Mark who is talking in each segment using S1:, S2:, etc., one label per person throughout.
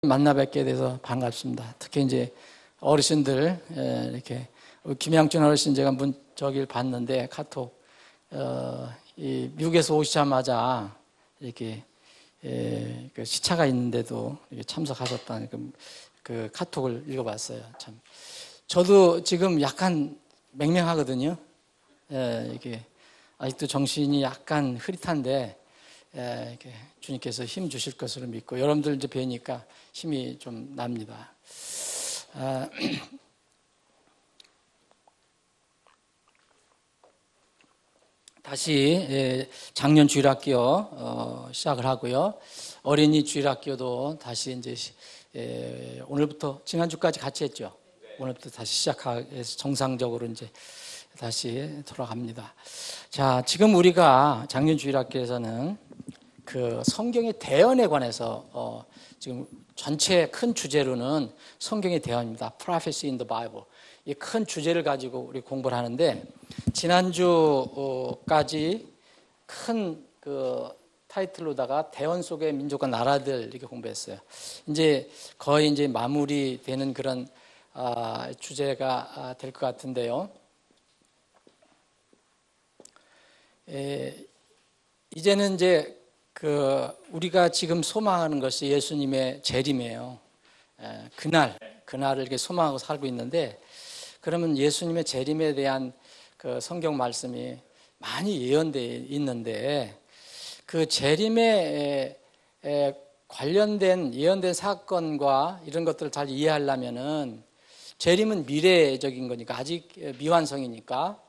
S1: 만나 뵙게 돼서 반갑습니다. 특히 이제 어르신들 이렇게 김양준 어르신 제가 저기를 봤는데 카톡 이 미국에서 오시자마자 이렇게 그 시차가 있는데도 참석하셨다는 그 카톡을 읽어봤어요. 참 저도 지금 약간 맹맹하거든요. 이게 아직도 정신이 약간 흐릿한데 이렇게 주님께서 힘 주실 것으로 믿고 여러분들 이제 뵈니까 힘이 좀 납니다. 다시 작년 주일학교 시작을 하고요. 어린이 주일학교도 다시 이제 오늘부터 지난주까지 같이 했죠. 오늘부터 다시 시작해서 정상적으로 이제 다시 돌아갑니다. 자, 지금 우리가 작년 주일학교에서는 그 성경의 대언에 관해서 지금 전체 큰 주제로는 성경의 대언입니다. Prophecy in the Bible. 이 큰 주제를 가지고 우리 공부를 하는데 지난주까지 큰 그 타이틀로다가 대언 속의 민족과 나라들 이렇게 공부했어요. 이제 거의 이제 마무리되는 그런 주제가 될 것 같은데요. 이제는 이제 우리가 지금 소망하는 것이 예수님의 재림이에요. 그날을 이렇게 소망하고 살고 있는데, 그러면 예수님의 재림에 대한 그 성경 말씀이 많이 예언되어 있는데, 그 재림에 관련된 예언된 사건과 이런 것들을 잘 이해하려면은, 재림은 미래적인 거니까 아직 미완성이니까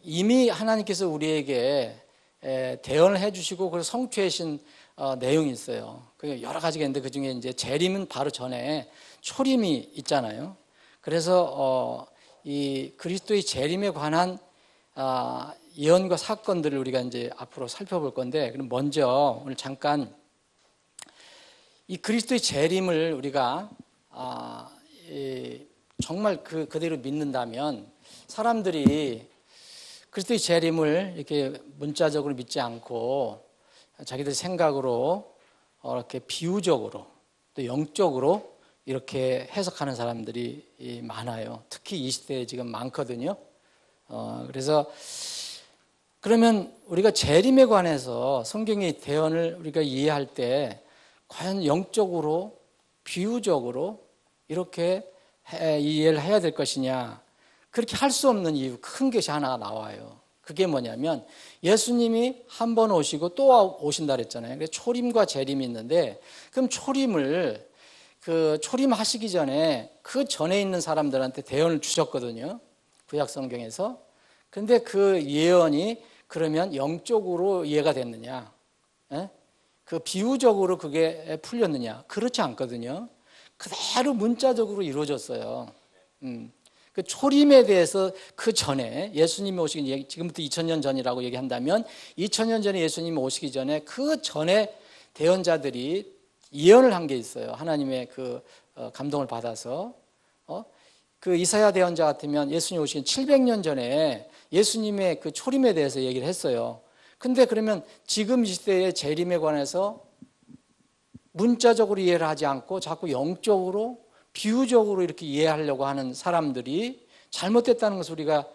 S1: 이미 하나님께서 우리에게 대언을 해주시고 그걸 성취하신 내용이 있어요. 여러 가지가 있는데 그 중에 이제 재림은 바로 전에 초림이 있잖아요. 그래서 이 그리스도의 재림에 관한 예언과 사건들을 우리가 이제 앞으로 살펴볼 건데, 그럼 먼저 오늘 잠깐 이 그리스도의 재림을 우리가 정말 그대로 믿는다면 사람들이 그리스도의 재림을 이렇게 문자적으로 믿지 않고 자기들 생각으로 이렇게 비유적으로 또 영적으로 이렇게 해석하는 사람들이 많아요. 특히 이 시대에 지금 많거든요. 그래서 그러면 우리가 재림에 관해서 성경의 대언을 우리가 이해할 때 과연 영적으로 비유적으로 이렇게 이해를 해야 될 것이냐, 그렇게 할 수 없는 이유 큰 것이 하나가 나와요. 그게 뭐냐면 예수님이 한 번 오시고 또 오신다 그랬잖아요. 그래서 초림과 재림이 있는데, 그럼 초림을 초림하시기 전에 그 전에 있는 사람들한테 대언을 주셨거든요. 구약 성경에서. 그런데 그 예언이 그러면 영적으로 이해가 됐느냐? 그 비유적으로 그게 풀렸느냐? 그렇지 않거든요. 그대로 문자적으로 이루어졌어요. 그 초림에 대해서 그 전에 예수님이 오시기, 지금부터 2000년 전이라고 얘기한다면 2000년 전에 예수님이 오시기 전에 그 전에 대언자들이 예언을 한 게 있어요. 하나님의 그 감동을 받아서 그 이사야 대언자 같으면 예수님 오시기 700년 전에 예수님의 그 초림에 대해서 얘기를 했어요. 근데 그러면 지금 이 시대의 재림에 관해서 문자적으로 이해를 하지 않고 자꾸 영적으로 비유적으로 이렇게 이해하려고 하는 사람들이 잘못됐다는 것을 우리가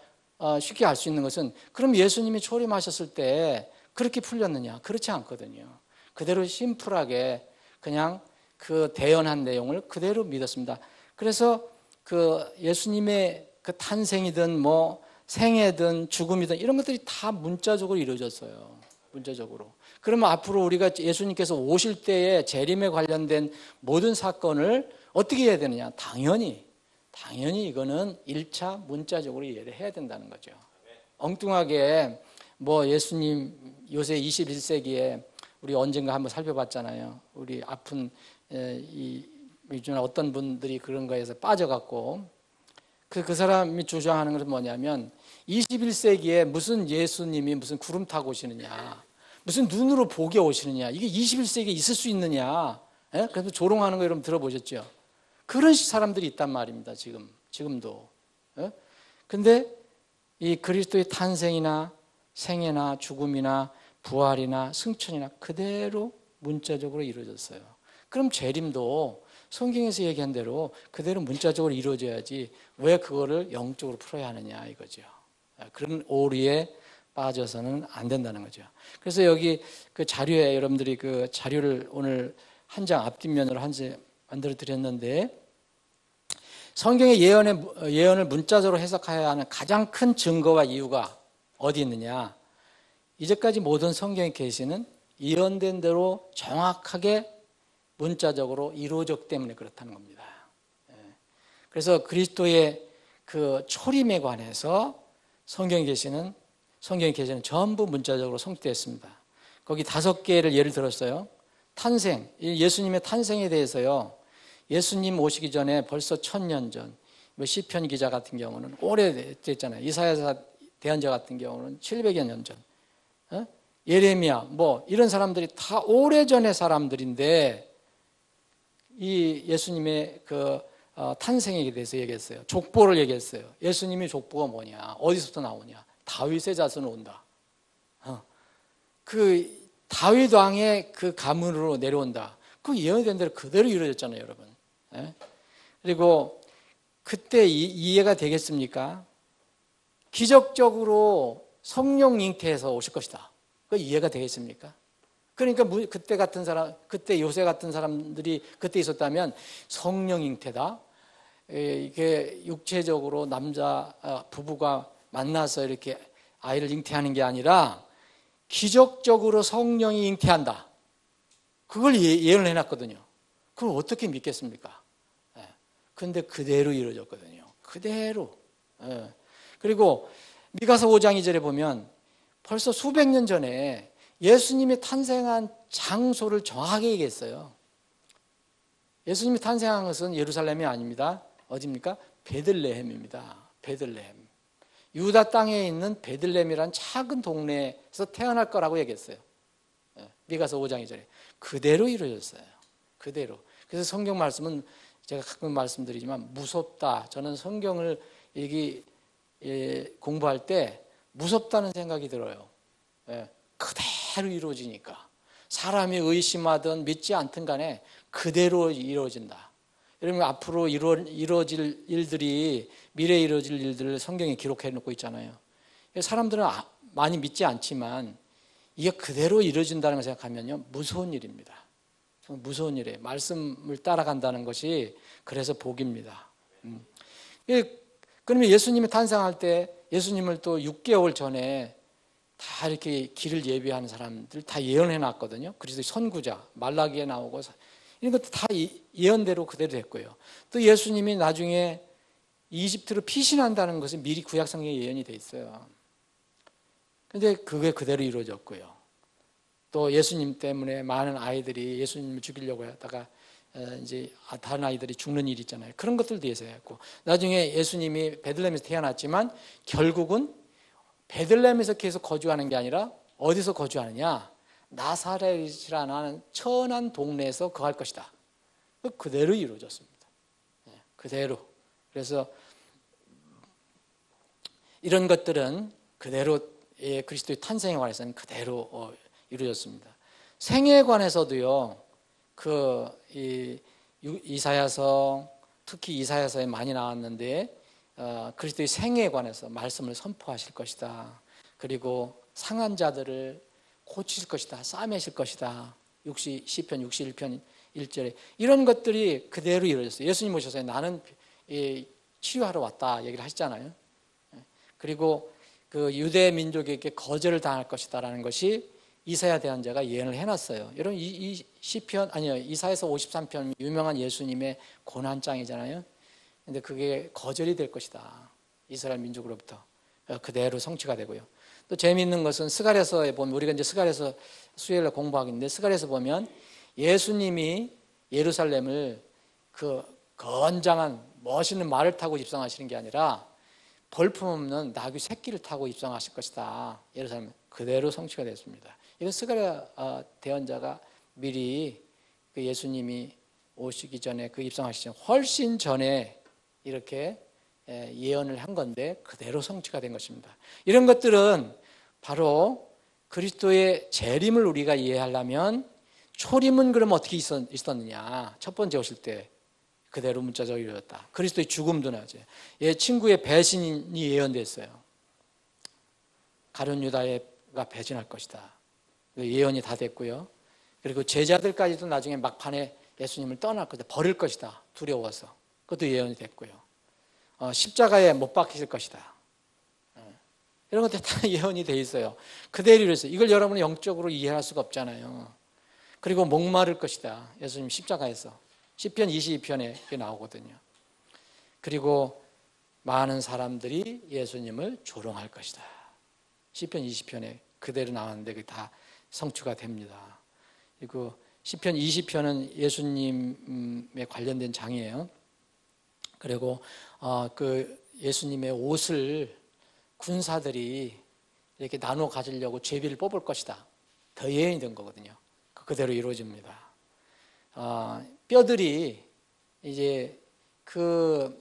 S1: 쉽게 알 수 있는 것은, 그럼 예수님이 초림하셨을 때 그렇게 풀렸느냐? 그렇지 않거든요. 그대로 심플하게 그냥 그 대언한 내용을 그대로 믿었습니다. 그래서 그 예수님의 그 탄생이든 뭐 생애든 죽음이든 이런 것들이 다 문자적으로 이루어졌어요. 문자적으로. 그러면 앞으로 우리가 예수님께서 오실 때의 재림에 관련된 모든 사건을 어떻게 해야 되느냐? 당연히 이거는 1차 문자적으로 이해를 해야 된다는 거죠. 엉뚱하게 뭐 예수님 요새 21세기에 우리 언젠가 한번 살펴봤잖아요. 우리 아픈 요즘 어떤 분들이 그런 거에서 빠져갖고 그 사람이 주장하는 것은 뭐냐면 21세기에 무슨 예수님이 무슨 구름 타고 오시느냐, 무슨 눈으로 보게 오시느냐, 이게 21세기에 있을 수 있느냐. 그래서 조롱하는 거 여러분 들어보셨죠? 그런 사람들이 있단 말입니다. 지금도. 근데 이 그리스도의 탄생이나 생애나 죽음이나 부활이나 승천이나 그대로 문자적으로 이루어졌어요. 그럼 재림도 성경에서 얘기한 대로 그대로 문자적으로 이루어져야지 왜 그거를 영적으로 풀어야 하느냐 이거죠. 그런 오류에 빠져서는 안 된다는 거죠. 그래서 여기 그 자료에 여러분들이 그 자료를 오늘 한 장 앞뒷면으로 한 장 만들어 드렸는데, 성경의 예언을 문자적으로 해석해야 하는 가장 큰 증거와 이유가 어디 있느냐? 이제까지 모든 성경의 계시는 예언된 대로 정확하게 문자적으로 이루어졌기 때문에 그렇다는 겁니다. 그래서 그리스도의 그 초림에 관해서 성경의 계시는 전부 문자적으로 성취됐습니다. 거기 5개를 예를 들었어요. 탄생, 예수님의 탄생에 대해서요. 예수님 오시기 전에 벌써 1000년 전, 시편 기자 같은 경우는 오래됐잖아요. 이사야 대언자 같은 경우는 700여 년 전, 예레미야 이런 사람들이 다 오래전의 사람들인데 이 예수님의 그 탄생에 대해서 얘기했어요. 족보를 얘기했어요. 예수님의 족보가 뭐냐, 어디서부터 나오냐, 다윗의 자손으로 온다. 그 다윗 왕의 그 가문으로 내려온다. 그 예언된 대로 그대로 이루어졌잖아요, 여러분. 그리고 그때 이해가 되겠습니까? 기적적으로 성령 잉태해서 오실 것이다. 그 이해가 되겠습니까? 그러니까 그때 요새 같은 사람들이 그때 있었다면 성령 잉태다. 이게 육체적으로 남자 부부가 만나서 이렇게 아이를 잉태하는 게 아니라 기적적으로 성령이 잉태한다. 그걸 예언을 해놨거든요. 그걸 어떻게 믿겠습니까? 그런데 그대로 이루어졌거든요. 그대로. 그리고 미가서 5장 2절에 보면 벌써 수백 년 전에 예수님이 탄생한 장소를 정확하게 얘기했어요. 예수님이 탄생한 것은 예루살렘이 아닙니다. 어디입니까? 베들레헴입니다. 베들레헴. 유다 땅에 있는 베들레헴이라는 작은 동네에서 태어날 거라고 얘기했어요. 미가서 5장 2절에. 그대로 이루어졌어요. 그대로. 그래서 성경 말씀은 제가 가끔 말씀드리지만 무섭다. 저는 성경을 공부할 때 무섭다는 생각이 들어요. 그대로 이루어지니까. 사람이 의심하든 믿지 않든 간에 그대로 이루어진다. 여러분, 앞으로 이루어질 일들이, 미래에 이루어질 일들을 성경에 기록해 놓고 있잖아요. 사람들은 많이 믿지 않지만 이게 그대로 이루어진다는 걸 생각하면요, 무서운 일입니다. 무서운 일이에요. 말씀을 따라간다는 것이 그래서 복입니다. 그러면 예수님이 탄생할 때 예수님을 또 6개월 전에 다 이렇게 길을 예비하는 사람들 다 예언해 놨거든요. 그리스도의 선구자, 말라기에 나오고 이런 것도 다 예언대로 그대로 됐고요. 또 예수님이 나중에 이집트로 피신한다는 것은 미리 구약성경에 예언이 돼 있어요. 그런데 그게 그대로 이루어졌고요. 또 예수님 때문에 많은 아이들이 예수님을 죽이려고 하다가 이제 다른 아이들이 죽는 일이 있잖아요. 그런 것들도 예상했고, 나중에 예수님이 베들레헴에서 태어났지만 결국은 베들레헴에서 계속 거주하는 게 아니라 어디서 거주하느냐? 나사렛이라는 천한 동네에서 거할 것이다. 그대로 이루어졌습니다. 그대로. 그래서 이런 것들은 그대로 그리스도의 탄생에 관해서는 그대로 이루어졌습니다. 생애에 관해서도요. 이사야서, 특히 이사야서에 많이 나왔는데 그리스도의 생애에 관해서 말씀을 선포하실 것이다. 그리고 상한 자들을 고치실 것이다. 싸매실 것이다. 시편 61편 1절에 이런 것들이 그대로 이루어졌어요. 예수님 오셔서 나는 치유하러 왔다 얘기를 하시잖아요. 그리고 그 유대 민족에게 거절을 당할 것이다라는 것이 이사야 대언자가 예언을 해놨어요. 여러분 이사야서 53편 유명한 예수님의 고난장이잖아요. 근데 그게 거절이 될 것이다. 이스라엘 민족으로부터 그대로 성취가 되고요. 또 재미있는 것은 스가랴서에 보면, 우리가 이제 스가랴서 수요일에 공부하겠는데 스가랴서 보면 예수님이 예루살렘을 그 건장한 멋있는 말을 타고 입성하시는 게 아니라 볼품없는 나귀 새끼를 타고 입성하실 것이다. 예루살렘 그대로 성취가 됐습니다. 이건 스가랴 대언자가 미리 그 예수님이 오시기 전에 그 입성하시기 전 훨씬 전에 이렇게 예언을 한 건데 그대로 성취가 된 것입니다. 이런 것들은 바로 그리스도의 재림을 우리가 이해하려면 초림은 그럼 어떻게 있었느냐? 첫 번째 오실 때 그대로 문자적으로 이루어졌다. 그리스도의 죽음도 나죠. 예, 친구의 배신이 예언됐어요. 가룟 유다가 배신할 것이다. 예언이 다 됐고요. 그리고 제자들까지도 나중에 막판에 예수님을 떠날 것이다. 버릴 것이다. 두려워서. 그것도 예언이 됐고요. 십자가에 못 박히실 것이다. 이런 것들 다 예언이 돼 있어요. 그대로 이랬어요. 이걸 여러분은 영적으로 이해할 수가 없잖아요. 그리고 목마를 것이다. 예수님 십자가에서. 시편 22편에 나오거든요. 그리고 많은 사람들이 예수님을 조롱할 것이다. 시편 20편에 그대로 나왔는데 그게 다 성취가 됩니다. 그리고 시편 20편은 예수님에 관련된 장이에요. 그리고 그 예수님의 옷을 군사들이 이렇게 나눠 가지려고 제비를 뽑을 것이다. 더 예언이 된 거거든요. 그대로 이루어집니다. 뼈들이 이제 그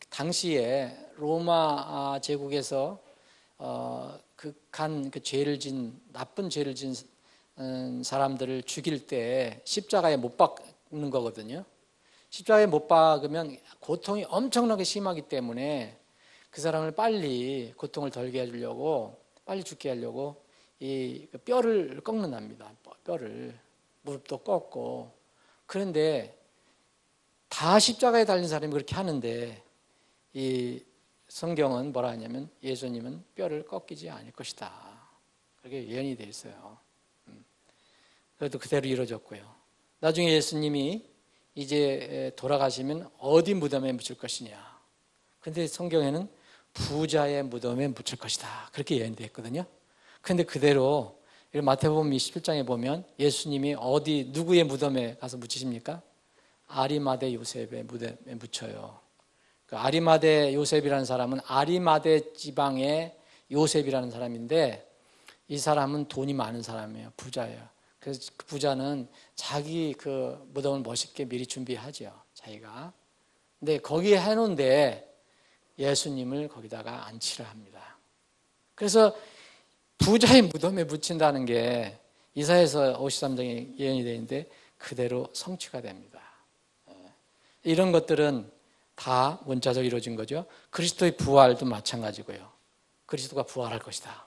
S1: 당시에 로마 제국에서 극한 그 죄를 진 나쁜 죄를 진 사람들을 죽일 때 십자가에 못 박는 거거든요. 십자가에 못 박으면 고통이 엄청나게 심하기 때문에 그 사람을 빨리 고통을 덜게 해주려고 빨리 죽게 하려고 이 뼈를 꺾는답니다. 뼈를 무릎도 꺾고. 그런데 다 십자가에 달린 사람이 그렇게 하는데 이 성경은 뭐라 하냐면 예수님은 뼈를 꺾이지 않을 것이다. 그렇게 예언이 되어 있어요. 그래도 그대로 이루어졌고요. 나중에 예수님이 이제 돌아가시면 어디 무덤에 묻힐 것이냐. 근데 성경에는 부자의 무덤에 묻힐 것이다. 그렇게 예언이 되어 있거든요. 근데 그대로 마태복음 27장에 보면 예수님이 어디 누구의 무덤에 가서 묻히십니까? 아리마대 요셉의 무덤에 묻혀요. 그 아리마대 요셉이라는 사람은 아리마대 지방의 요셉이라는 사람인데 이 사람은 돈이 많은 사람이에요. 부자예요. 그래서 그 부자는 자기 그 무덤을 멋있게 미리 준비하죠. 자기가. 근데 거기에 해놓은데 예수님을 거기다가 안치를 합니다. 그래서 부자의 무덤에 묻힌다는 게 이사야서 53장에 예언이 되어 있는데 그대로 성취가 됩니다. 이런 것들은 다 문자적으로 이루어진 거죠. 그리스도의 부활도 마찬가지고요. 그리스도가 부활할 것이다.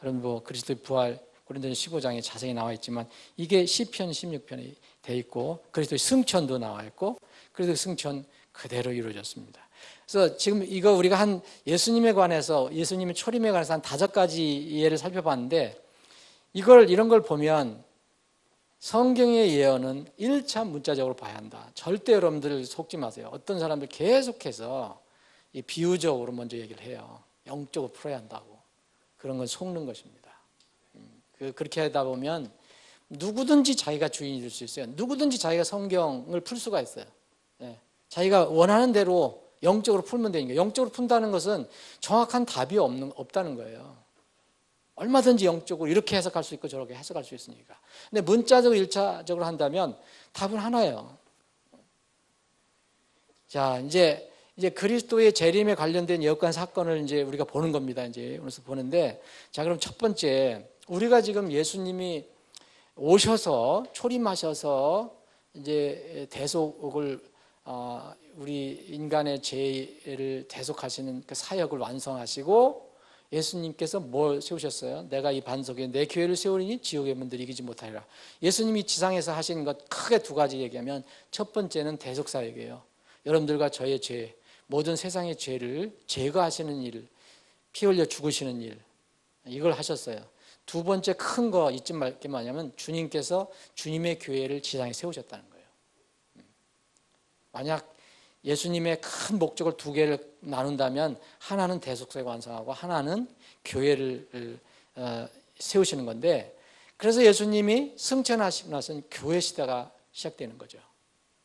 S1: 여러분 뭐 그리스도의 부활 고린도전 15장에 자세히 나와 있지만 이게 시편 16편에 돼 있고 그리스도의 승천도 나와 있고 그리스도의 승천 그대로 이루어졌습니다. 그래서 지금 이거 우리가 한 예수님에 관해서 예수님의 초림에 관해서 한 5가지 예를 살펴봤는데 이런 걸 보면 성경의 예언은 1차 문자적으로 봐야 한다. 절대 여러분들 속지 마세요. 어떤 사람들 계속해서 이 비유적으로 먼저 얘기를 해요. 영적으로 풀어야 한다고. 그런 건 속는 것입니다. 그렇게 하다 보면 누구든지 자기가 주인이 될 수 있어요. 누구든지 자기가 성경을 풀 수가 있어요. 자기가 원하는 대로 영적으로 풀면 되니까. 영적으로 푼다는 것은 정확한 답이 없다는 거예요. 얼마든지 영적으로 이렇게 해석할 수 있고 저렇게 해석할 수 있으니까. 근데 문자적으로 1차적으로 한다면 답은 하나예요. 자, 이제 그리스도의 재림에 관련된 여건 사건을 이제 우리가 보는 겁니다. 이제 오늘서 보는데, 자, 그럼 첫 번째, 우리가 지금 예수님이 오셔서 초림하셔서 이제 대속을 우리 인간의 죄를 대속하시는 그 사역을 완성하시고 예수님께서 뭘 세우셨어요? 내가 이 반석에 내 교회를 세우리니 지옥의 문들이 이기지 못하리라. 예수님이 지상에서 하신 것 크게 2가지 얘기하면 첫 번째는 대속사역이에요. 여러분들과 저의 죄, 모든 세상의 죄를 제거하시는 일, 피 흘려 죽으시는 일, 이걸 하셨어요. 2번째 큰 거 잊지 말게 뭐냐면 주님께서 주님의 교회를 지상에 세우셨다는 거예요. 만약 예수님의 큰 목적을 2개를 나눈다면 하나는 대속사역 완성하고 하나는 교회를 세우시는 건데, 그래서 예수님이 승천하시고 나서는 교회 시대가 시작되는 거죠.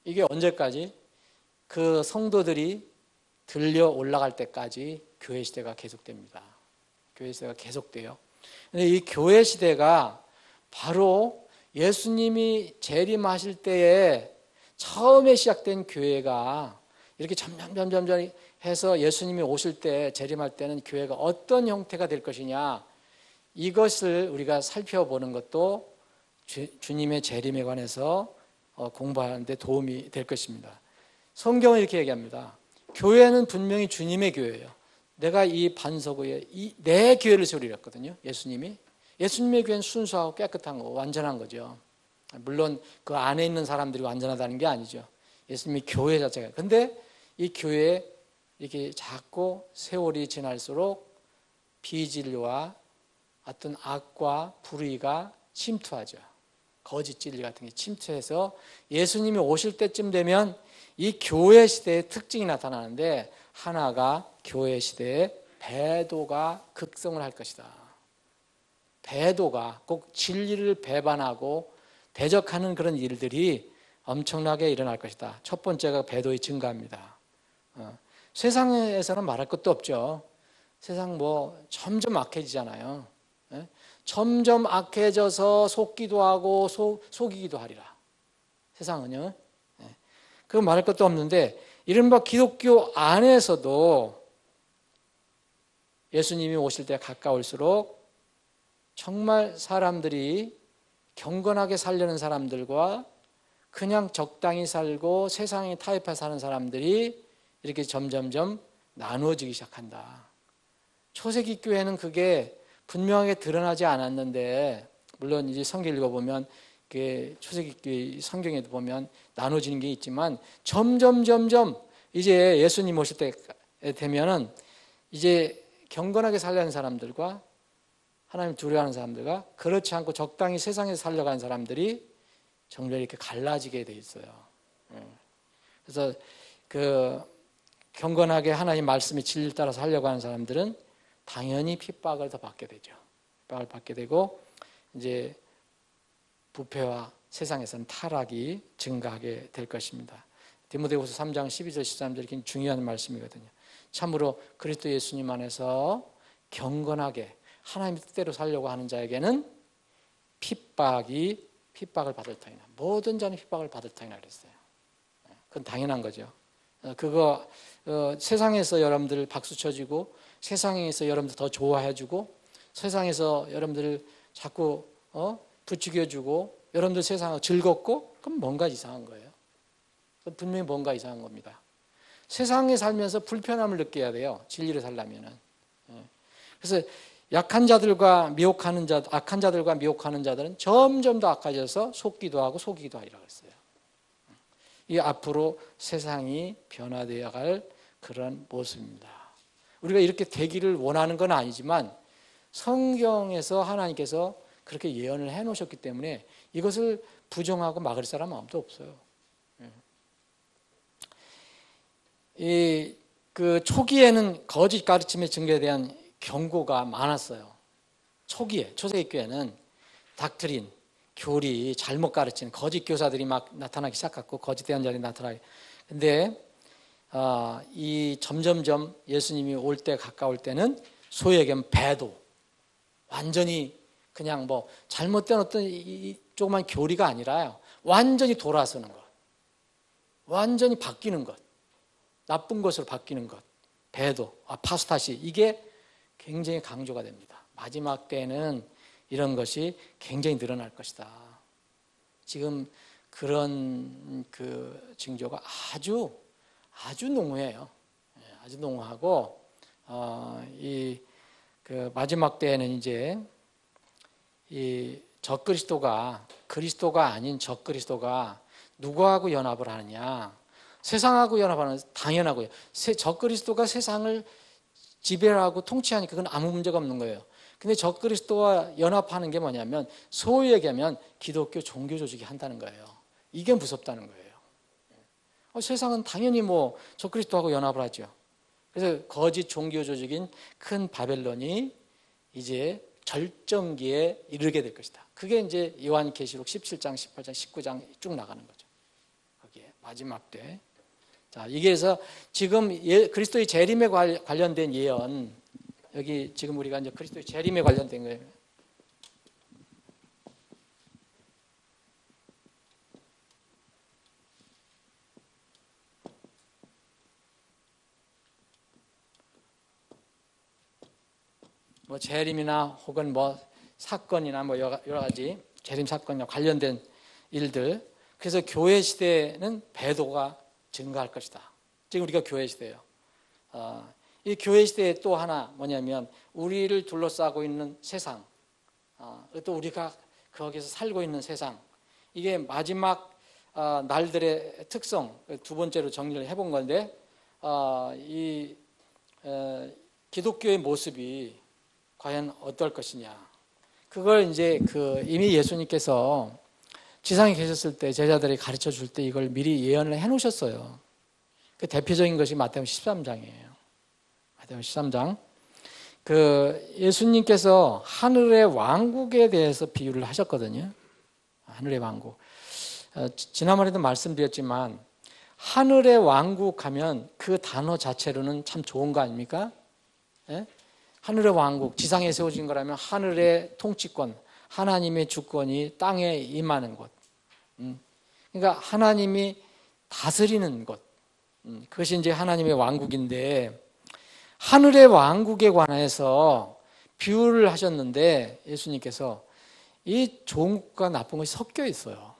S1: 이게 언제까지? 그 성도들이 들려 올라갈 때까지 교회 시대가 계속됩니다. 교회 시대가 계속돼요. 근데 이 교회 시대가 바로 예수님이 재림하실 때에 처음에 시작된 교회가 이렇게 점점 해서 예수님이 오실 때 재림할 때는 교회가 어떤 형태가 될 것이냐, 이것을 우리가 살펴보는 것도 주님의 재림에 관해서 공부하는 데 도움이 될 것입니다. 성경은 이렇게 얘기합니다. 교회는 분명히 주님의 교회예요. 내가 이 반석 위에 내 교회를 세우리랬거든요. 예수님의 교회는 순수하고 깨끗한 거, 완전한 거죠. 물론 그 안에 있는 사람들이 완전하다는 게 아니죠. 예수님의 교회 자체가. 근데 이 교회에 이렇게 자꾸 세월이 지날수록 비진리와 어떤 악과 불의가 침투하죠. 거짓 진리 같은 게 침투해서 예수님이 오실 때쯤 되면 이 교회 시대의 특징이 나타나는데, 하나가 교회 시대에 배도가 극성을 할 것이다. 배도가 꼭 진리를 배반하고 대적하는 그런 일들이 엄청나게 일어날 것이다. 첫 번째가 배도의 증가입니다. 세상에서는 말할 것도 없죠. 세상 뭐 점점 악해지잖아요. 점점 악해져서 속기도 하고 속이기도 하리라. 세상은요. 그건 말할 것도 없는데, 이른바 기독교 안에서도 예수님이 오실 때 가까울수록 정말 사람들이 경건하게 살려는 사람들과 그냥 적당히 살고 세상에 타협해 사는 사람들이 이렇게 점점점 나누어지기 시작한다. 초세기 교회는 그게 분명하게 드러나지 않았는데, 물론 이제 성경 읽어보면 초세기 교회 성경에도 보면 나눠지는 게 있지만, 점점 이제 예수님 오실 때 되면은 이제 경건하게 살려는 사람들과 하나님 두려워하는 사람들과 그렇지 않고 적당히 세상에서 살려가는 사람들이 정말 이렇게 갈라지게 돼 있어요. 그래서 그 경건하게 하나님 말씀의 진리를 따라서 살려고 하는 사람들은 당연히 핍박을 더 받게 되죠. 핍박을 받게 되고, 이제 부패와 세상에서는 타락이 증가하게 될 것입니다. 디모데후서 3장 12절 13절 이렇게 중요한 말씀이거든요. 참으로 그리스도 예수님 안에서 경건하게 하나님의 뜻대로 살려고 하는 자에게는 핍박을 받을 터이나, 모든 자는 핍박을 받을 터이나 그랬어요. 그건 당연한 거죠. 그거 세상에서 여러분들 박수 쳐주고, 세상에서 여러분들 더 좋아해주고, 세상에서 여러분들 자꾸 부추겨주고, 여러분들 세상을 즐겁고, 그럼 뭔가 이상한 거예요. 분명히 뭔가 이상한 겁니다. 세상에 살면서 불편함을 느껴야 돼요. 진리를 살려면은. 그래서 악한 자들과 미혹하는 자들은 점점 더 악해져서 속기도 하고 속이기도 하리라 그랬어요. 이 앞으로 세상이 변화되어 갈 그런 모습입니다. 우리가 이렇게 되기를 원하는 건 아니지만 성경에서 하나님께서 그렇게 예언을 해놓으셨기 때문에 이것을 부정하고 막을 사람은 아무도 없어요. 그 초기에는 거짓 가르침의 증거에 대한 경고가 많았어요. 초세기 교회는 닥트린, 교리, 잘못 가르치는 거짓 교사들이 막 나타나기 시작했고, 거짓 대언자들이 나타나기. 근데 이 점점점 예수님이 올 때 가까울 때는 소위 얘기하면 배도, 완전히 그냥 뭐 잘못된 어떤 이 조그만 교리가 아니라요, 완전히 돌아서는 것, 완전히 바뀌는 것, 나쁜 것으로 바뀌는 것, 배도, 아파스타시, 이게 굉장히 강조가 됩니다. 마지막 때에는 이런 것이 굉장히 늘어날 것이다. 지금 그런 그 징조가 아주 농후해요. 아주 농후하고, 그 마지막 때에는 이제 이 적그리스도가, 그리스도가 아닌 적그리스도가 누구하고 연합을 하느냐? 세상하고 연합하는, 당연하고요. 적그리스도가 세상을 지배하고 통치하니까 그건 아무 문제가 없는 거예요. 근데 적그리스도와 연합하는 게 뭐냐면, 소위 얘기하면 기독교 종교 조직이 한다는 거예요. 이게 무섭다는 거예요. 세상은 당연히 뭐 적그리스도하고 연합을 하죠. 그래서 거짓 종교 조직인 큰 바벨론이 이제 절정기에 이르게 될 것이다. 그게 이제 요한계시록 17장, 18장, 19장 쭉 나가는 거죠. 거기에 마지막 때. 자, 이게 해서 지금 그리스도의 재림에 관련된 예언, 여기 지금 우리가 이제 그리스도의 재림에 관련된 거예요. 뭐 재림이나 혹은 뭐 사건이나 뭐 여러 가지 재림 사건과 관련된 일들. 그래서 교회 시대에는 배도가 증가할 것이다. 지금 우리가 교회 시대예요. 이 교회 시대에 또 하나 뭐냐면 우리를 둘러싸고 있는 세상, 또 우리가 거기서 살고 있는 세상, 이게 마지막 날들의 특성 두 번째로 정리를 해본 건데, 이 기독교의 모습이 과연 어떨 것이냐. 그걸 이제 이미 예수님께서 지상에 계셨을 때 제자들이 가르쳐 줄 때 이걸 미리 예언을 해 놓으셨어요. 그 대표적인 것이 마태복음 13장이에요. 마태복음 13장. 예수님께서 하늘의 왕국에 대해서 비유를 하셨거든요. 하늘의 왕국. 지난번에도 말씀드렸지만 하늘의 왕국 하면 그 단어 자체로는 참 좋은 거 아닙니까? 예? 하늘의 왕국, 지상에 세워진 거라면 하늘의 통치권, 하나님의 주권이 땅에 임하는 곳. 그러니까 하나님이 다스리는 곳. 그것이 이제 하나님의 왕국인데, 하늘의 왕국에 관해서 비유를 하셨는데 예수님께서 이 좋은 것과 나쁜 것이 섞여 있어요.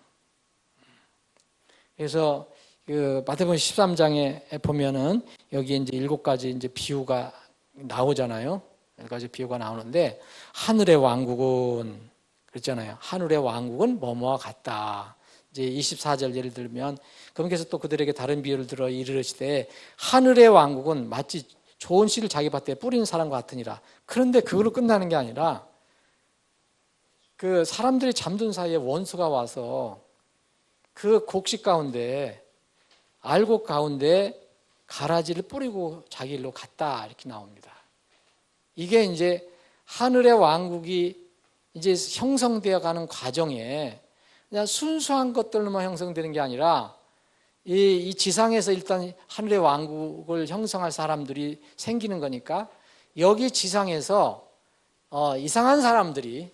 S1: 그래서 마태복음 13장에 보면은 여기 이제 7가지 이제 비유가 나오잖아요. 7가지 비유가 나오는데, 하늘의 왕국은 그랬잖아요. 하늘의 왕국은 뭐뭐와 같다. 이제 24절 예를 들면, 그분께서 또 그들에게 다른 비유를 들어 이르시되 하늘의 왕국은 마치 좋은 씨를 자기 밭에 뿌리는 사람과 같으니라. 그런데 그걸로 끝나는 게 아니라 그 사람들이 잠든 사이에 원수가 와서 그 곡식 가운데, 알곡 가운데 가라지를 뿌리고 자기 일로 갔다, 이렇게 나옵니다. 이게 이제 하늘의 왕국이 이제 형성되어 가는 과정에 그냥 순수한 것들로만 형성되는 게 아니라 이 지상에서 일단 하늘의 왕국을 형성할 사람들이 생기는 거니까, 여기 지상에서 이상한 사람들이라는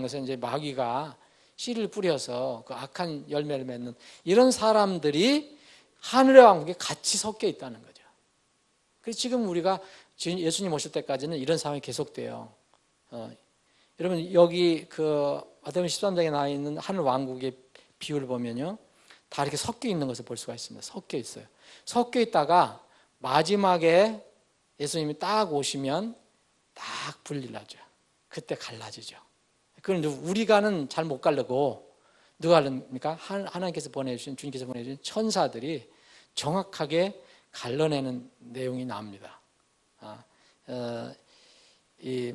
S1: 것은 이제 마귀가 씨를 뿌려서 그 악한 열매를 맺는 이런 사람들이 하늘의 왕국에 같이 섞여 있다는 거죠. 그래서 지금 우리가 예수님 오실 때까지는 이런 상황이 계속돼요. 여러분, 여기 마태복음 13장에 나와 있는 하늘 왕국의 비유를 보면요, 다 이렇게 섞여 있는 것을 볼 수가 있습니다. 섞여 있어요. 섞여 있다가 마지막에 예수님이 딱 오시면 딱 분리나죠. 그때 갈라지죠. 그건 우리가는 잘 못 가르고 누가 가릅니까? 하나님께서 보내주신, 주님께서 보내주신 천사들이 정확하게 갈라내는 내용이 나옵니다. 이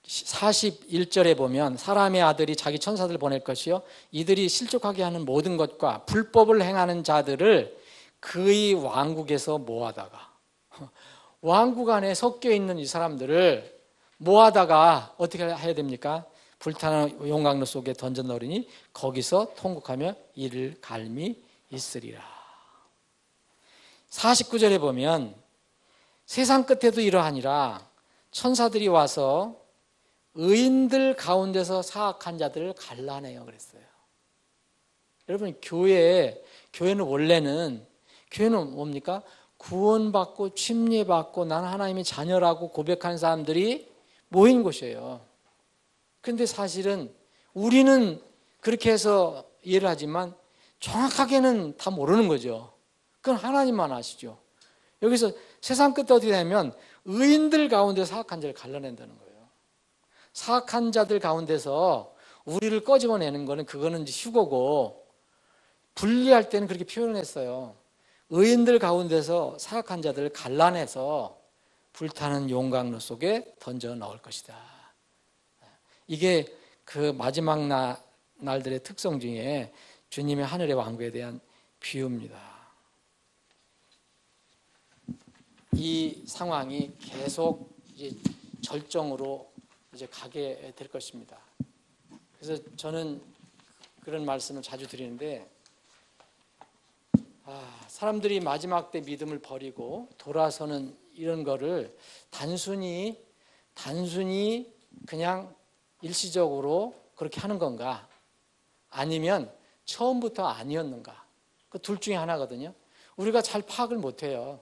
S1: 41절에 보면 사람의 아들이 자기 천사들을 보낼 것이요 이들이 실족하게 하는 모든 것과 불법을 행하는 자들을 그의 왕국에서 모아다가, 왕국 안에 섞여 있는 이 사람들을 모아다가 어떻게 해야 됩니까? 불타는 용광로 속에 던져 넣으니 거기서 통곡하며 이를 갈미 있으리라. 49절에 보면 세상 끝에도 이러하니라. 천사들이 와서 의인들 가운데서 사악한 자들을 갈라내요 그랬어요. 여러분, 교회는 원래는 뭡니까? 구원받고 침례받고 나는 하나님의 자녀라고 고백하는 사람들이 모인 곳이에요. 그런데 사실은 우리는 그렇게 해서 이해를 하지만 정확하게는 다 모르는 거죠. 그건 하나님만 아시죠. 여기서 세상 끝에 어떻게 되냐면 의인들 가운데 사악한 자를 갈라낸다는 거예요. 사악한 자들 가운데서 우리를 꺼집어내는 거는 그거는 이제 휴거고, 분리할 때는 그렇게 표현했어요. 의인들 가운데서 사악한 자들을 갈라내서 불타는 용광로 속에 던져 넣을 것이다. 이게 그 마지막 날들의 특성 중에 주님의 하늘의 왕국에 대한 비유입니다. 이 상황이 계속 이제 절정으로 이제 가게 될 것입니다. 그래서 저는 그런 말씀을 자주 드리는데, 사람들이 마지막 때 믿음을 버리고 돌아서는 이런 거를 단순히 그냥 일시적으로 그렇게 하는 건가, 아니면 처음부터 아니었는가, 그 둘 중에 하나거든요. 우리가 잘 파악을 못해요.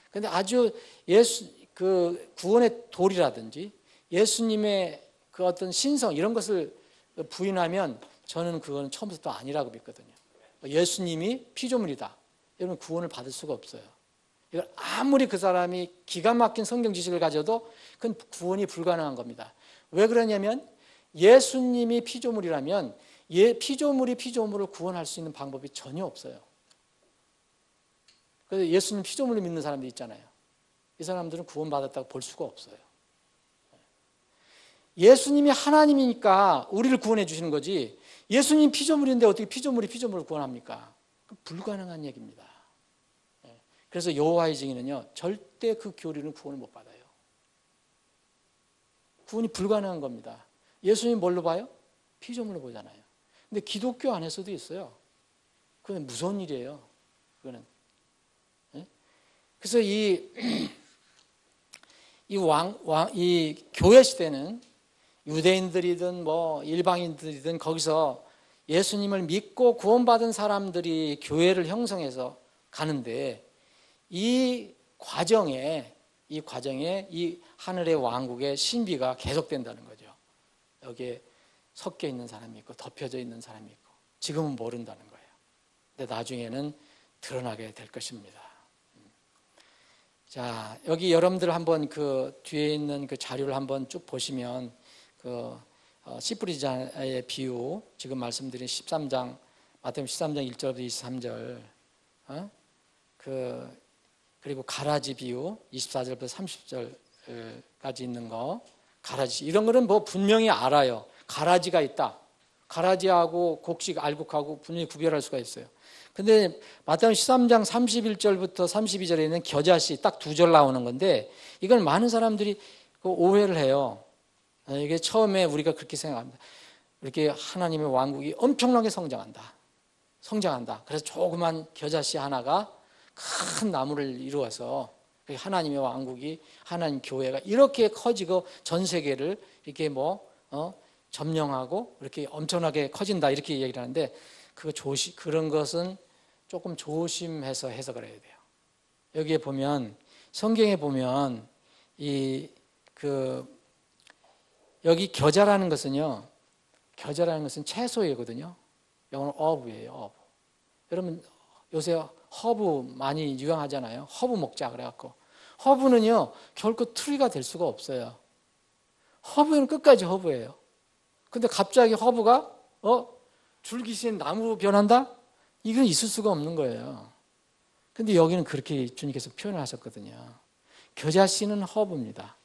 S1: 그런데 아주 구원의 도리라든지 예수님의 그 어떤 신성 이런 것을 부인하면 저는 그거는 처음부터 아니라고 믿거든요. 예수님이 피조물이다. 여러분 구원을 받을 수가 없어요. 이걸 아무리 그 사람이 기가 막힌 성경 지식을 가져도 그건 구원이 불가능한 겁니다. 왜 그러냐면 예수님이 피조물이라면 피조물이 피조물을 구원할 수 있는 방법이 전혀 없어요. 그래서 예수님 피조물을 믿는 사람들이 있잖아요. 이 사람들은 구원받았다고 볼 수가 없어요. 예수님이 하나님이니까 우리를 구원해 주시는 거지 예수님 피조물인데 어떻게 피조물이 피조물을 구원합니까? 불가능한 얘기입니다. 그래서 여호와의 증인은요 절대 그 교리는 구원을 못 받아요. 구원이 불가능한 겁니다. 예수님 뭘로 봐요? 피조물로 보잖아요. 근데 기독교 안에서도 있어요. 그건 무서운 일이에요. 그거는. 그래서 이 교회 시대는 유대인들이든 뭐 일방인들이든 거기서 예수님을 믿고 구원받은 사람들이 교회를 형성해서 가는데 이 과정에 이 하늘의 왕국의 신비가 계속된다는 거죠. 여기에 섞여 있는 사람이 있고 덮여져 있는 사람이 있고 지금은 모른다는 거예요. 근데 나중에는 드러나게 될 것입니다. 자, 여기 여러분들 한번 그 뒤에 있는 그 자료를 한번 쭉 보시면 씨 뿌리자의 비유 지금 말씀드린 13장 마태복음 13장 1절부터 23절 그리고 가라지 비유 24절부터 30절까지 있는 거 가라지 이런 거는 뭐 분명히 알아요. 가라지가 있다. 가라지하고 곡식 알곡하고 분명히 구별할 수가 있어요. 근데 마태복음 13장 31절부터 32절에 있는 겨자씨 딱 두 절 나오는 건데 이걸 많은 사람들이 오해를 해요. 이게 처음에 우리가 그렇게 생각합니다. 이렇게 하나님의 왕국이 엄청나게 성장한다. 그래서 조그만 겨자씨 하나가 큰 나무를 이루어서 하나님의 왕국이 하나님 교회가 이렇게 커지고 전 세계를 이렇게 점령하고 이렇게 엄청나게 커진다 이렇게 얘기를 하는데 그런 것은 조금 조심해서 해석을 해야 돼요. 여기에 보면 성경에 보면 여기 겨자라는 것은 채소이거든요. 영어로 허브예요. 허브. 여러분 요새 허브 많이 유행하잖아요. 허브 먹자 그래갖고 허브는요 결코 트리가 될 수가 없어요. 허브는 끝까지 허브예요. 근데 갑자기 허브가 줄기신 나무로 변한다? 이건 있을 수가 없는 거예요. 근데 여기는 그렇게 주님께서 표현을 하셨거든요. 겨자씨는 허브입니다.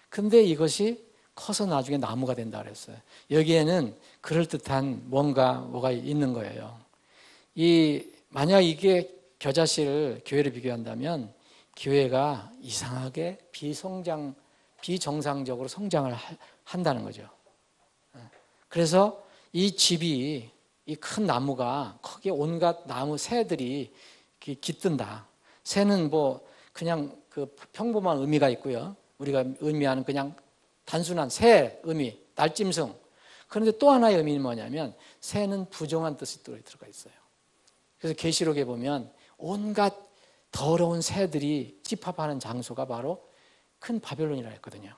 S1: 근데 이것이 커서 나중에 나무가 된다 그랬어요. 여기에는 그럴듯한 뭐가 있는 거예요. 만약 이게 겨자씨를 교회를 비교한다면 교회가 이상하게 비정상적으로 성장을 한다는 거죠. 그래서 이 집이 이 큰 나무가 거기에 온갖 나무 새들이 깃든다. 새는 그냥 그 평범한 의미가 있고요. 우리가 의미하는 그냥 단순한 새 의미, 날짐승. 그런데 또 하나의 의미는 뭐냐면 새는 부정한 뜻이 또 들어가 있어요. 그래서 계시록에 보면 온갖 더러운 새들이 집합하는 장소가 바로 큰 바벨론이라 했거든요.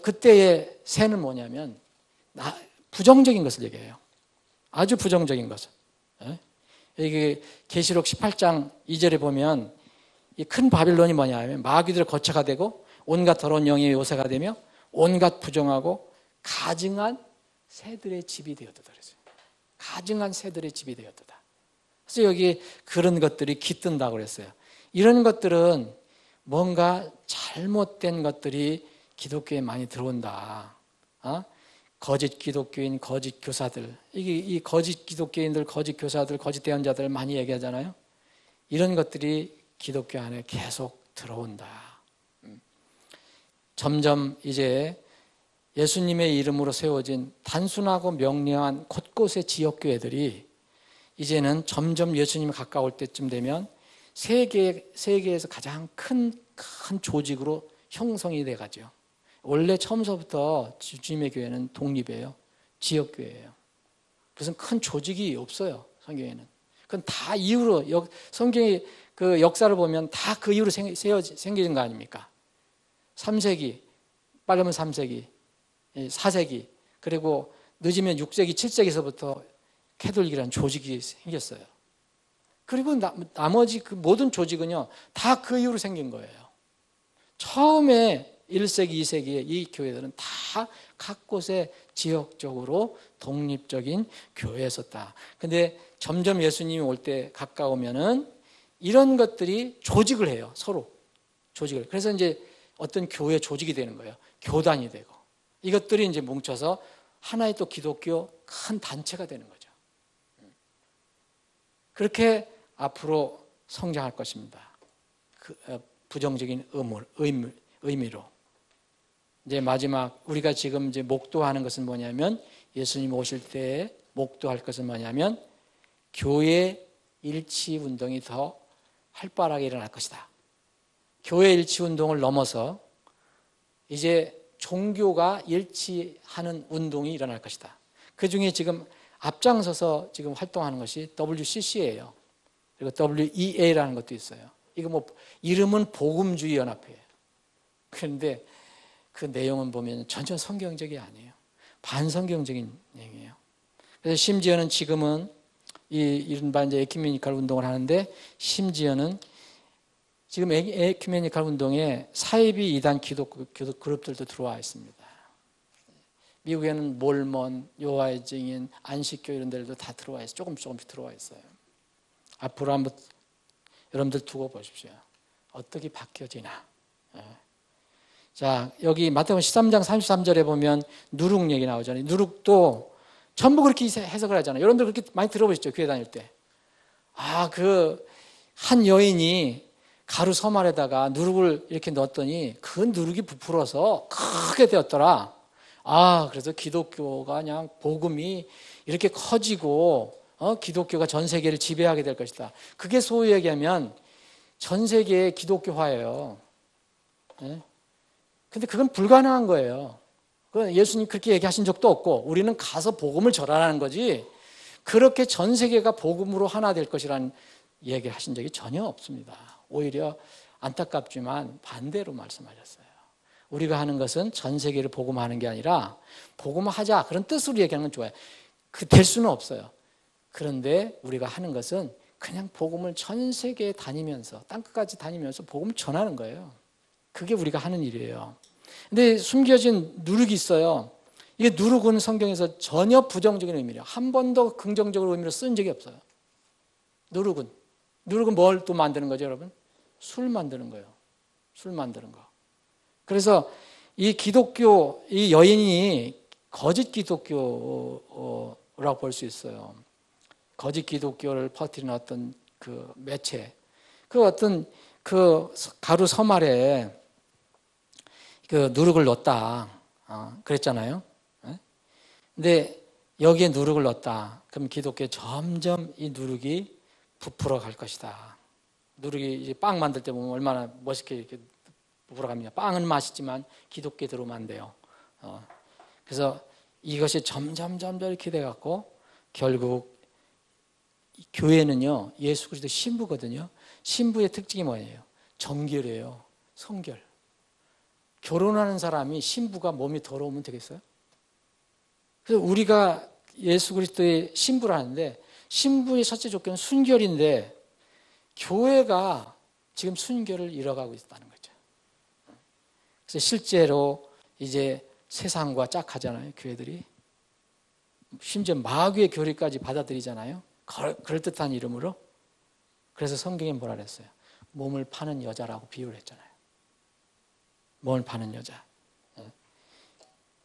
S1: 그때의 새는 뭐냐면 부정적인 것을 얘기해요. 아주 부정적인 것을. 여기 계시록 18장 2절에 보면 이 큰 바벨론이 뭐냐면 마귀들의 거처가 되고 온갖 더러운 영의 요새가 되며 온갖 부정하고 가증한 새들의 집이 되었다 그랬어요. 가증한 새들의 집이 되었다. 그래서 여기 그런 것들이 깃든다고 그랬어요. 이런 것들은 뭔가 잘못된 것들이 기독교에 많이 들어온다. 거짓 기독교인, 거짓 교사들. 이 거짓 기독교인들, 거짓 교사들, 거짓 대언자들 많이 얘기하잖아요. 이런 것들이 기독교 안에 계속 들어온다. 점점 이제 예수님의 이름으로 세워진 단순하고 명료한 곳곳의 지역교회들이 이제는 점점 예수님이 가까울 때쯤 되면 세계에서 가장 큰 조직으로 형성이 돼가죠. 원래 처음서부터 주님의 교회는 독립이에요. 지역교회예요. 무슨 큰 조직이 없어요. 성경에는. 그건 다 이유로 성경의 그 역사를 보면 다 그 이유로 생겨진 거 아닙니까? 3세기, 빠르면 3세기, 4세기, 그리고 늦으면 6세기, 7세기서부터 캐톨릭이라는 조직이 생겼어요. 그리고 나머지 그 모든 조직은요, 다 그 이후로 생긴 거예요. 처음에 1세기, 2세기에 이 교회들은 다 각 곳에 지역적으로 독립적인 교회였었다. 근데 점점 예수님이 올 때 가까우면은 이런 것들이 조직을 해요. 서로. 조직을. 그래서 이제 어떤 교회 조직이 되는 거예요. 교단이 되고. 이것들이 이제 뭉쳐서 하나의 또 기독교 큰 단체가 되는 거죠. 그렇게 앞으로 성장할 것입니다. 부정적인 의미로. 이제 마지막 우리가 지금 이제 목도하는 것은 뭐냐면 예수님 오실 때 목도할 것은 뭐냐면 교회 일치 운동이 더 활발하게 일어날 것이다. 교회 일치 운동을 넘어서 이제 종교가 일치하는 운동이 일어날 것이다. 그 중에 지금 앞장서서 지금 활동하는 것이 WCC예요. 그리고 WEA라는 것도 있어요. 이거 뭐 이름은 복음주의 연합회예요. 그런데 그 내용은 보면 전혀 성경적이 아니에요. 반성경적인 내용이에요. 그래서 심지어는 지금은 이른바 이제 에큐메니칼 운동을 하는데 심지어는 지금 에큐메니칼 운동에 사이비 이단 기독교 그룹들도 들어와 있습니다. 미국에는 몰몬, 여호와의 증인, 안식교 이런 데들도 다 들어와 있어요. 조금씩 들어와 있어요. 앞으로 한번 여러분들 두고 보십시오. 어떻게 바뀌어지나. 자, 여기 마태복음 13장 33절에 보면 누룩 얘기 나오잖아요. 누룩도 전부 그렇게 해석을 하잖아요. 여러분들 그렇게 많이 들어보셨죠? 교회 다닐 때. 한 여인이 가루 서말에다가 누룩을 이렇게 넣었더니 그 누룩이 부풀어서 크게 되었더라. 그래서 기독교가 그냥 복음이 이렇게 커지고 기독교가 전 세계를 지배하게 될 것이다. 그게 소위 얘기하면 전 세계의 기독교화예요. 근데 그건 불가능한 거예요. 예수님 그렇게 얘기하신 적도 없고 우리는 가서 복음을 전하라는 거지 그렇게 전 세계가 복음으로 하나 될 것이라는 얘기를 하신 적이 전혀 없습니다. 오히려 안타깝지만 반대로 말씀하셨어요. 우리가 하는 것은 전 세계를 복음하는 게 아니라 복음하자 그런 뜻으로 얘기하는 건 좋아요. 될 수는 없어요. 그런데 우리가 하는 것은 그냥 복음을 전 세계에 다니면서 땅끝까지 다니면서 복음을 전하는 거예요. 그게 우리가 하는 일이에요. 근데 숨겨진 누룩이 있어요. 이게 누룩은 성경에서 전혀 부정적인 의미래요. 한 번도 긍정적으로 의미로 쓴 적이 없어요. 누룩은 뭘 또 만드는 거죠, 여러분? 술 만드는 거예요. 술 만드는 거. 그래서 이 여인이 거짓 기독교라고 볼 수 있어요. 거짓 기독교를 퍼뜨리는 어떤 그 매체. 어떤 가루 서말에 그 누룩을 넣었다. 그랬잖아요. 근데 여기에 누룩을 넣었다. 그럼 기독교에 점점 이 누룩이 부풀어 갈 것이다. 누룩이 이제 빵 만들 때 보면 얼마나 멋있게 이렇게 부풀어 갑니다. 빵은 맛있지만 기독교에 들어오면 안 돼요. 그래서 이것이 점점 이렇게 돼갖고 결국 교회는요, 예수 그리스도 신부거든요. 신부의 특징이 뭐예요? 정결이에요. 성결. 결혼하는 사람이 신부가 몸이 더러우면 되겠어요? 그래서 우리가 예수 그리스도의 신부를 하는데 신부의 첫째 조건은 순결인데 교회가 지금 순결을 잃어가고 있다는 거죠. 그래서 실제로 이제 세상과 짝하잖아요, 교회들이. 심지어 마귀의 교리까지 받아들이잖아요. 그럴듯한 이름으로. 그래서 성경에 뭐라 그랬어요? 몸을 파는 여자라고 비유를 했잖아요. 몸을 파는 여자.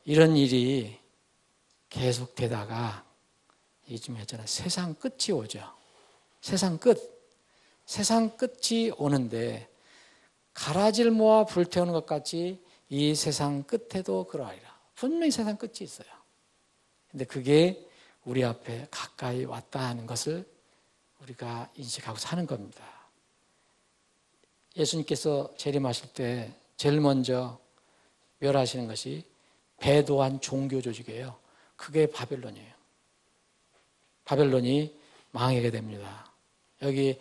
S1: 이런 일이 계속 되다가 요즘 했잖아요. 세상 끝이 오죠. 세상 끝이 오는데 가라지를 모아 불태우는 것 같이 이 세상 끝에도 그러하리라. 분명히 세상 끝이 있어요. 근데 그게 우리 앞에 가까이 왔다 하는 것을 우리가 인식하고 사는 겁니다. 예수님께서 재림하실 때 제일 먼저 멸하시는 것이 배도한 종교 조직이에요. 그게 바벨론이에요. 바벨론이 망하게 됩니다. 여기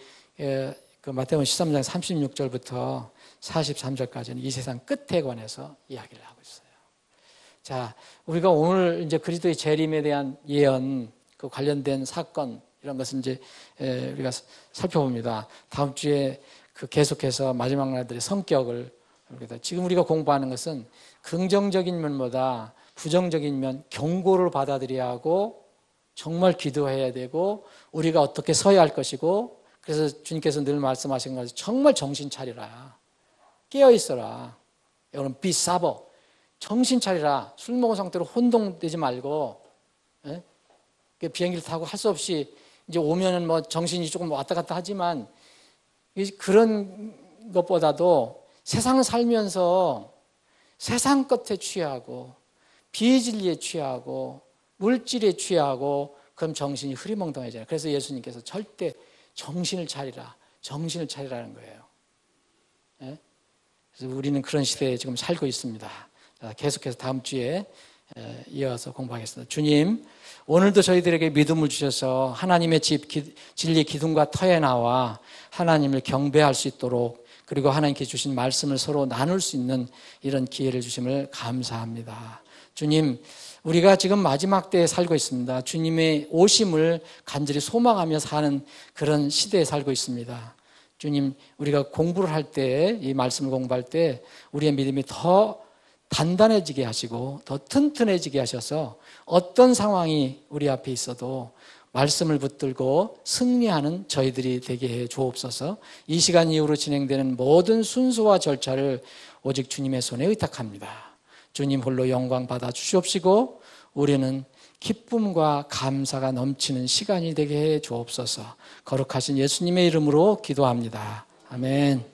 S1: 그 마태복음 13장 36절부터 43절까지는 이 세상 끝에 관해서 이야기를 하고 있어요. 자, 우리가 오늘 이제 그리스도의 재림에 대한 예언, 그 관련된 사건, 이런 것은 이제 우리가 살펴봅니다. 다음 주에 그 계속해서 마지막 날들의 성격을 봅니다. 지금 우리가 공부하는 것은 긍정적인 면보다 부정적인 면, 경고를 받아들여야 하고 정말 기도해야 되고 우리가 어떻게 서야 할 것이고, 그래서 주님께서 늘 말씀하신 것은 정말 정신 차리라, 깨어 있어라. 여러분 비사버, 정신 차리라. 술 먹은 상태로 혼동되지 말고, 비행기를 타고 할 수 없이 이제 오면은 뭐 정신이 조금 왔다 갔다 하지만, 그런 것보다도 세상을 살면서 세상 것에 취하고 비진리에 취하고 물질에 취하고 그럼 정신이 흐리멍덩해져요. 그래서 예수님께서 절대 정신을 차리라, 정신을 차리라는 거예요. 그래서 우리는 그런 시대에 지금 살고 있습니다. 계속해서 다음 주에 이어서 공부하겠습니다. 주님, 오늘도 저희들에게 믿음을 주셔서 하나님의 집, 진리 기둥과 터에 나와 하나님을 경배할 수 있도록, 그리고 하나님께 주신 말씀을 서로 나눌 수 있는 이런 기회를 주심을 감사합니다. 주님, 우리가 지금 마지막 때에 살고 있습니다. 주님의 오심을 간절히 소망하며 사는 그런 시대에 살고 있습니다. 주님, 우리가 공부를 할 때, 이 말씀을 공부할 때 우리의 믿음이 더 단단해지게 하시고 더 튼튼해지게 하셔서 어떤 상황이 우리 앞에 있어도 말씀을 붙들고 승리하는 저희들이 되게 해 주옵소서. 이 시간 이후로 진행되는 모든 순서와 절차를 오직 주님의 손에 의탁합니다. 주님 홀로 영광 받아 주시옵시고 우리는 기쁨과 감사가 넘치는 시간이 되게 해 주옵소서. 거룩하신 예수님의 이름으로 기도합니다. 아멘.